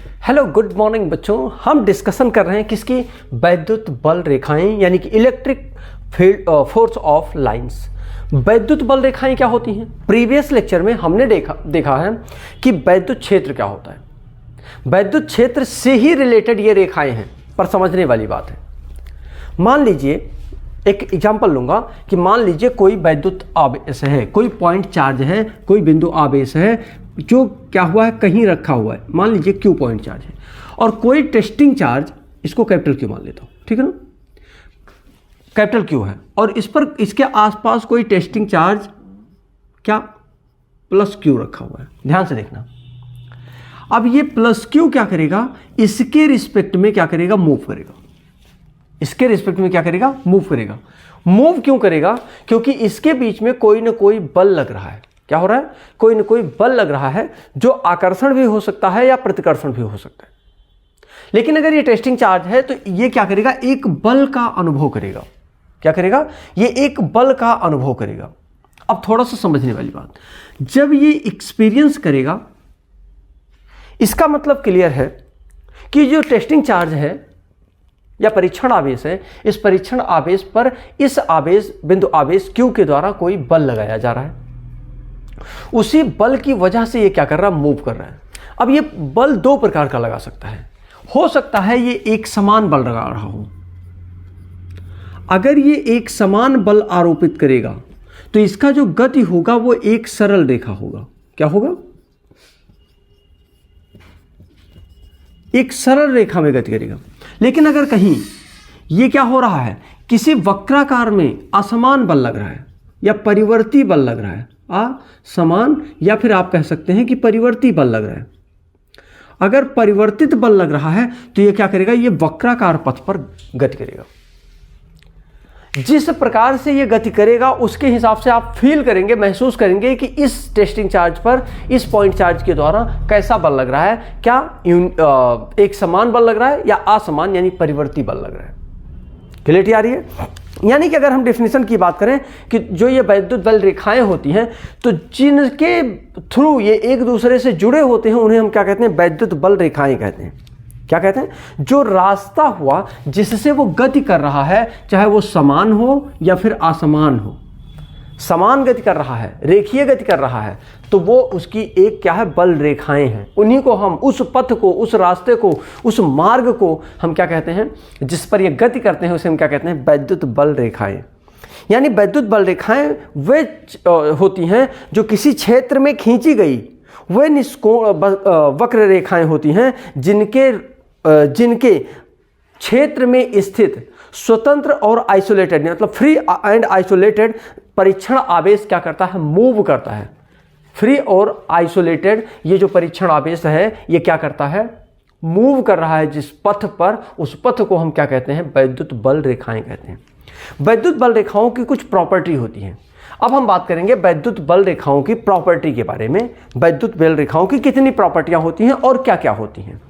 Hello good morning बच्चों, हम discussion कर रहे हैं किसकी? वैद्युत बल रेखाएं यानी कि electric field force of lines. वैद्युत बल रेखाएं क्या होती हैं? प्रीवियस लेक्चर में हमने देखा है कि वैद्युत क्षेत्र क्या होता है। वैद्युत क्षेत्र से ही रिलेटेड ये रेखाएं हैं, पर समझने वाली बात है। मान लीजिए एक एग्जांपल लूंगा कि मान लीजिए कोई वैद्युत आवेश है, कोई पॉइंट चार्ज है, कोई बिंदु आवेश है जो क्या हुआ है, कहीं रखा हुआ है। मान लीजिए क्यू पॉइंट चार्ज है और कोई टेस्टिंग चार्ज, इसको कैपिटल क्यू मान लेता हूं, ठीक है ना, कैपिटल क्यू है और इस पर इसके आसपास कोई टेस्टिंग चार्ज क्या प्लस क्यू रखा हुआ है। ध्यान से देखना, अब ये प्लस क्यू क्या करेगा, इसके रिस्पेक्ट में क्या करेगा, मूव करेगा। इसके रिस्पेक्ट में क्या करेगा, मूव करेगा। मूव क्यों करेगा? क्योंकि इसके बीच में कोई ना कोई बल लग रहा है। क्या हो रहा है? कोई ना कोई बल लग रहा है, जो आकर्षण भी हो सकता है या प्रतिकर्षण भी हो सकता है। लेकिन अगर ये टेस्टिंग चार्ज है तो ये क्या करेगा, एक बल का अनुभव करेगा। क्या करेगा? ये एक बल का अनुभव करेगा। अब थोड़ा सा समझने वाली बात, जब ये एक्सपीरियंस करेगा, इसका मतलब क्लियर है कि जो टेस्टिंग चार्ज है या परीक्षण आवेश है, इस परीक्षण आवेश पर इस आवेश बिंदु आवेश Q के द्वारा कोई बल लगाया जा रहा है। उसी बल की वजह से ये क्या कर रहा है, मूव कर रहा है। अब ये बल दो प्रकार का लगा सकता है। हो सकता है ये एक समान बल लगा रहा हो। अगर ये एक समान बल आरोपित करेगा तो इसका जो गति होगा वो एक सरल रेखा होगा। क्या होगा? एक सरल रेखा में गति करेगा। लेकिन अगर कहीं ये क्या हो रहा है, किसी वक्राकार में असमान बल लग रहा है या परिवर्ती बल लग रहा है, असमान या फिर आप कह सकते हैं कि परिवर्ती बल लग रहा है। अगर परिवर्तित बल लग रहा है तो ये क्या करेगा, ये वक्राकार पथ पर गति करेगा। जिस प्रकार से ये गति करेगा उसके हिसाब से आप फील करेंगे, महसूस करेंगे कि इस टेस्टिंग चार्ज पर, इस पॉइंट चार्ज के द्वारा कैसा बल लग रहा है। क्या एक समान बल लग रहा है या असमान यानी परिवर्ती बल लग रहा है। क्लियरिटी आ रही है? यानी कि अगर हम डेफिनेशन की बात करें कि जो ये वैद्युत बल रेखाएं होती हैं, तो जिनके थ्रू ये एक दूसरे से जुड़े होते हैं उन्हें हम क्या कहते हैं, वैद्युत बल रेखाएं कहते हैं। क्या कहते हैं? जो रास्ता हुआ जिससे वो गति कर रहा है, चाहे वो समान हो या फिर असमान हो, समान गति कर रहा है, रेखीय गति कर रहा है, तो वो उसकी एक क्या है, बल रेखाएं हैं। उन्हीं को हम, उस पथ को, उस रास्ते को, उस मार्ग को हम क्या कहते हैं, जिस पर ये गति करते हैं उसे हम क्या कहते हैं, वैद्युत बल रेखाएं। यानी वैद्युत बल रेखाएं वे होती हैं जो किसी क्षेत्र में खींची गई वे वक्र रेखाएं होती हैं जिनके क्षेत्र में स्थित स्वतंत्र और आइसोलेटेड, मतलब फ्री एंड आइसोलेटेड परीक्षण आवेश क्या करता है, मूव करता है। फ्री और आइसोलेटेड ये जो परीक्षण आवेश है ये क्या करता है, मूव कर रहा है जिस पथ पर, उस पथ को हम क्या कहते हैं, वैद्युत बल रेखाएं कहते हैं। वैद्युत बल रेखाओं की कुछ प्रॉपर्टी होती हैं। अब हम बात करेंगे वैद्युत बल रेखाओं की प्रॉपर्टी के बारे में। वैद्युत बल रेखाओं की कितनी प्रॉपर्टियां होती हैं और क्या क्या होती हैं।